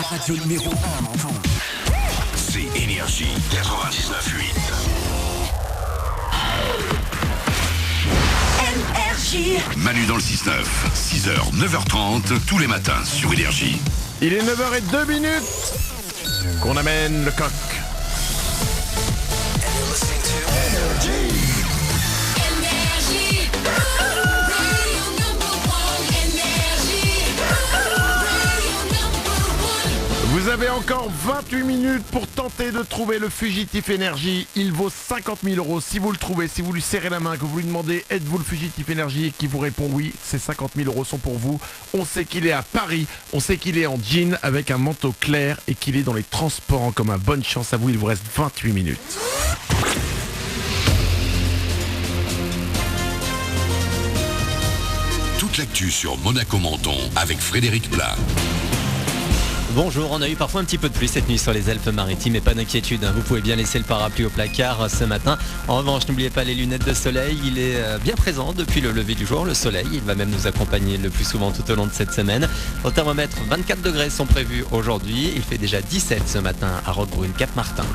La radio numéro 1, Menton. C'est Énergie 99.8. Énergie. Manu dans le 6-9, 6h, 9h30, tous les matins sur Énergie. Il est 9h02 qu'on amène le coq. Vous avez encore 28 minutes pour tenter de trouver le fugitif énergie. Il vaut 50 000 euros. Si vous le trouvez, si vous lui serrez la main, que vous lui demandez êtes-vous le fugitif énergie et qu'il vous répond oui, ces 50 000 euros sont pour vous. On sait qu'il est à Paris, on sait qu'il est en jean avec un manteau clair et qu'il est dans les transports en commun. Bonne chance à vous, il vous reste 28 minutes. Toute l'actu sur Monaco-Menton avec Frédéric Plat. Bonjour, on a eu parfois un petit peu de pluie cette nuit sur les Alpes-Maritimes, mais pas d'inquiétude, vous pouvez bien laisser le parapluie au placard ce matin. En revanche, n'oubliez pas les lunettes de soleil, il est bien présent depuis le lever du jour, le soleil, il va même nous accompagner le plus souvent tout au long de cette semaine. Au thermomètre, 24 degrés sont prévus aujourd'hui, il fait déjà 17 ce matin à Roquebrune, Cap-Martin.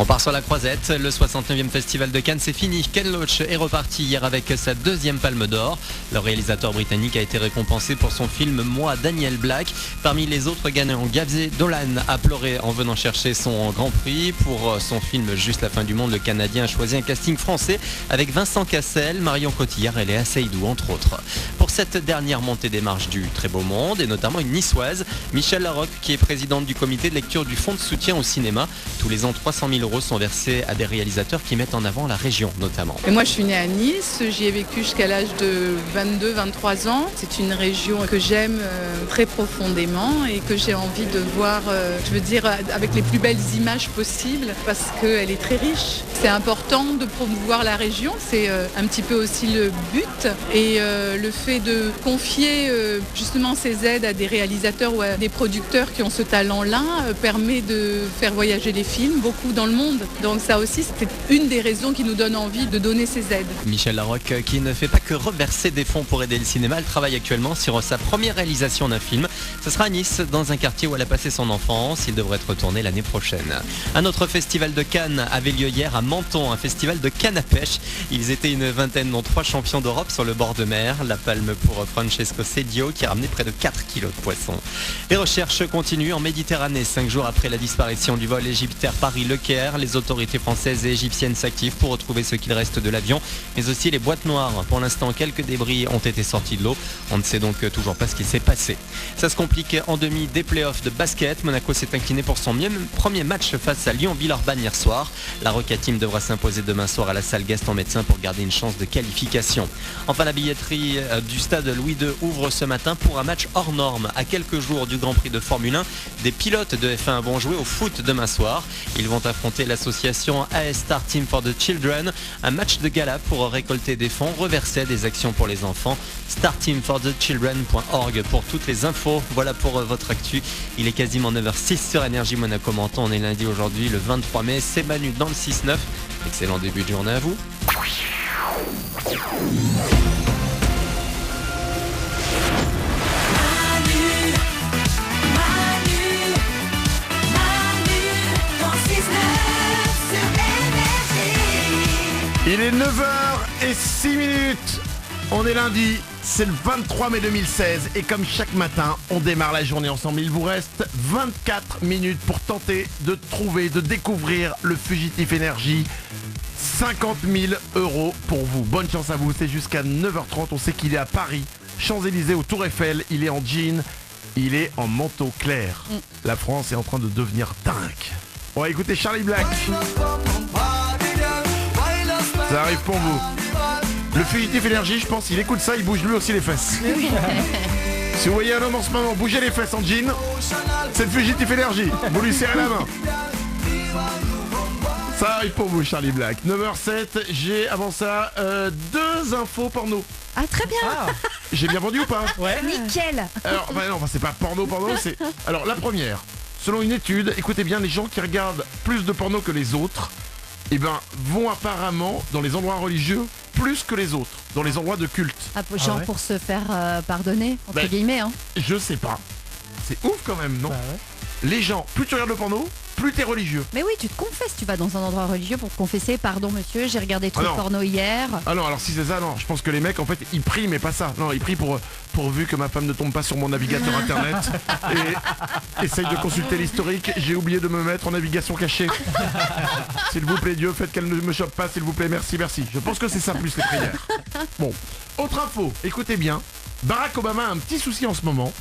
On part sur la croisette, le 69e festival de Cannes c'est fini. Ken Loach est reparti hier avec sa deuxième palme d'or. Le réalisateur britannique a été récompensé pour son film Moi, Daniel Black. Parmi les autres gagnants, Gavsé Dolan a pleuré en venant chercher son grand prix. Pour son film Juste la fin du monde, le Canadien a choisi un casting français avec Vincent Cassel, Marion Cotillard et Léa Seydoux entre autres. Pour cette dernière montée des marches du Très Beau Monde et notamment une niçoise, Michel Larocque qui est présidente du comité de lecture du Fonds de soutien au cinéma. Tous les ans, 300 000 euros sont versés à des réalisateurs qui mettent en avant la région notamment. Et moi je suis née à Nice, j'y ai vécu jusqu'à l'âge de 22-23 ans. C'est une région que j'aime très profondément et que j'ai envie de voir, je veux dire, avec les plus belles images possibles parce qu'elle est très riche. C'est important de promouvoir la région, c'est un petit peu aussi le but et le fait de confier justement ces aides à des réalisateurs ou à des producteurs qui ont ce talent-là permet de faire voyager les films beaucoup dans le monde. Donc ça aussi, c'est une des raisons qui nous donne envie de donner ces aides. Michel Larocque qui ne fait pas que reverser des fonds pour aider le cinéma, elle travaille actuellement sur sa première réalisation d'un film. Ce sera à Nice, dans un quartier où elle a passé son enfance. Il devrait être tourné l'année prochaine. Un autre festival de Cannes avait lieu hier à Menton, un festival de canne à pêche. Ils étaient une vingtaine, dont 3 champions d'Europe sur le bord de mer. La palme pour Francesco Sedio qui a ramené près de 4 kilos de poissons. Les recherches continuent en Méditerranée. 5 jours après la disparition du vol égyptaire Paris-Le Caire, les autorités françaises et égyptiennes s'activent pour retrouver ce qu'il reste de l'avion, mais aussi les boîtes noires. Pour l'instant, quelques débris ont été sortis de l'eau. On ne sait donc toujours pas ce qui s'est passé. Ça se complique en demi des playoffs de basket. Monaco s'est incliné pour son premier match face à Lyon-Villeurbanne hier soir. La Roca Team devra s'imposer demain soir à la salle Gaston Médecin pour garder une chance de qualification. Enfin, la billetterie du stade Louis II ouvre ce matin pour un match hors norme. À quelques jours du Grand Prix de Formule 1, des pilotes de F1 vont jouer au foot demain soir. Ils vont affronter l'association AS Star Team for the Children, un match de gala pour récolter des fonds reversés à des actions pour les enfants. starteamforthechildren.org pour toutes les infos. Voilà pour votre actu. Il est quasiment 9h06 sur Énergie Monaco-Menton. On est lundi aujourd'hui, le 23 mai. C'est Manu dans le 6-9. Excellent début de journée à vous. Il est 9h06. On est lundi, c'est le 23 mai 2016 et comme chaque matin, on démarre la journée ensemble. Il vous reste 24 minutes pour tenter de trouver, de découvrir le fugitif énergie. 50 000 euros pour vous. Bonne chance à vous, c'est jusqu'à 9h30. On sait qu'il est à Paris, Champs-Élysées, au Tour Eiffel. Il est en jean, il est en manteau clair. La France est en train de devenir dingue. On va écouter Charlie Black. Ça arrive pour vous. Le fugitif énergie, je pense, il écoute ça, il bouge lui aussi les fesses. Si vous voyez un homme en ce moment bouger les fesses en jean, c'est le fugitif énergie. Vous lui serrez la main. Ça arrive pour vous, Charlie Black. 9h07, j'ai avant ça 2 infos porno. Ah, très bien. J'ai bien vendu ou pas? Ouais. Nickel. Alors, non, c'est pas porno, c'est... Alors, la première, selon une étude, écoutez bien, les gens qui regardent plus de porno que les autres, vont apparemment, dans les endroits religieux, plus que les autres dans les endroits de culte. Genre ouais. pour se faire pardonner, entre Ben, guillemets. Hein. Je sais pas. C'est ouf quand même, non? Bah ouais. Les gens, plus tu regardes le porno, plus t'es religieux. Mais oui, tu te confesses, tu vas dans un endroit religieux pour te confesser. Pardon monsieur, j'ai regardé trop Ah de non. porno hier. Ah non, alors si c'est ça, non. Je pense que les mecs, en fait, ils prient, mais pas ça. Non, ils prient pourvu que ma femme ne tombe pas sur mon navigateur internet et essaye de consulter l'historique. J'ai oublié de me mettre en navigation cachée. S'il vous plaît, Dieu, faites qu'elle ne me chope pas, s'il vous plaît. Merci, merci. Je pense que c'est ça plus les prières. Bon, autre info, écoutez bien. Barack Obama a un petit souci en ce moment.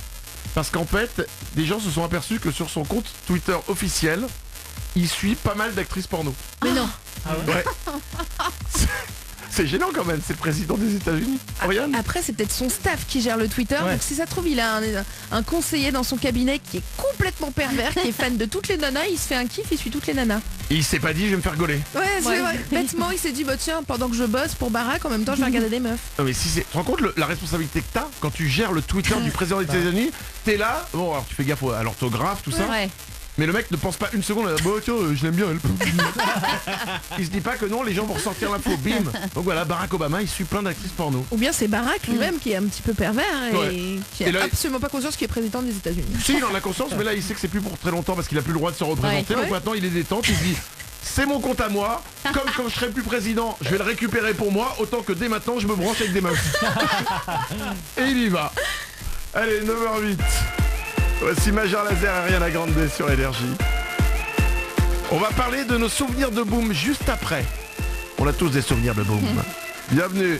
Parce qu'en fait, des gens se sont aperçus que sur son compte Twitter officiel, il suit pas mal d'actrices porno. Mais non. Ouais. C'est gênant quand même, c'est le président des États-Unis. Oriane ? Après, c'est peut-être son staff qui gère le Twitter. Ouais. Donc, si ça se trouve, il a un conseiller dans son cabinet qui est complètement pervers, qui est fan de toutes les nanas. Il se fait un kiff, il suit toutes les nanas. Il s'est pas dit, je vais me faire gauler. Ouais, c'est Ouais. vrai. Bêtement, il s'est dit, bah tiens, pendant que je bosse pour Barack, en même temps, je vais regarder des meufs. Non mais si c'est... Tu te rends compte la responsabilité que t'as quand tu gères le Twitter du président des États-Unis? T'es là, bon alors tu fais gaffe à l'orthographe, tout ça. Ouais. Mais le mec ne pense pas une seconde, bon tiens, je l'aime bien elle. Il se dit pas que non, les gens vont ressortir l'info, bim. Donc voilà, Barack Obama, il suit plein d'actrices porno. Ou bien c'est Barack lui-même qui est un petit peu pervers et Ouais. qui Et a là, absolument pas conscience qu'il est président des États-Unis. Si, il en a conscience, mais là il sait que c'est plus pour très longtemps parce qu'il a plus le droit de se représenter. Ouais. Donc maintenant il est détente, il se dit c'est mon compte à moi, comme quand je serai plus président, je vais le récupérer pour moi, autant que dès maintenant je me branche avec des meufs. Et il y va. Allez, 9h08. Voici Major Laser et Ariana Grande sur Énergie. On va parler de nos souvenirs de Boom juste après. On a tous des souvenirs de Boom. Bienvenue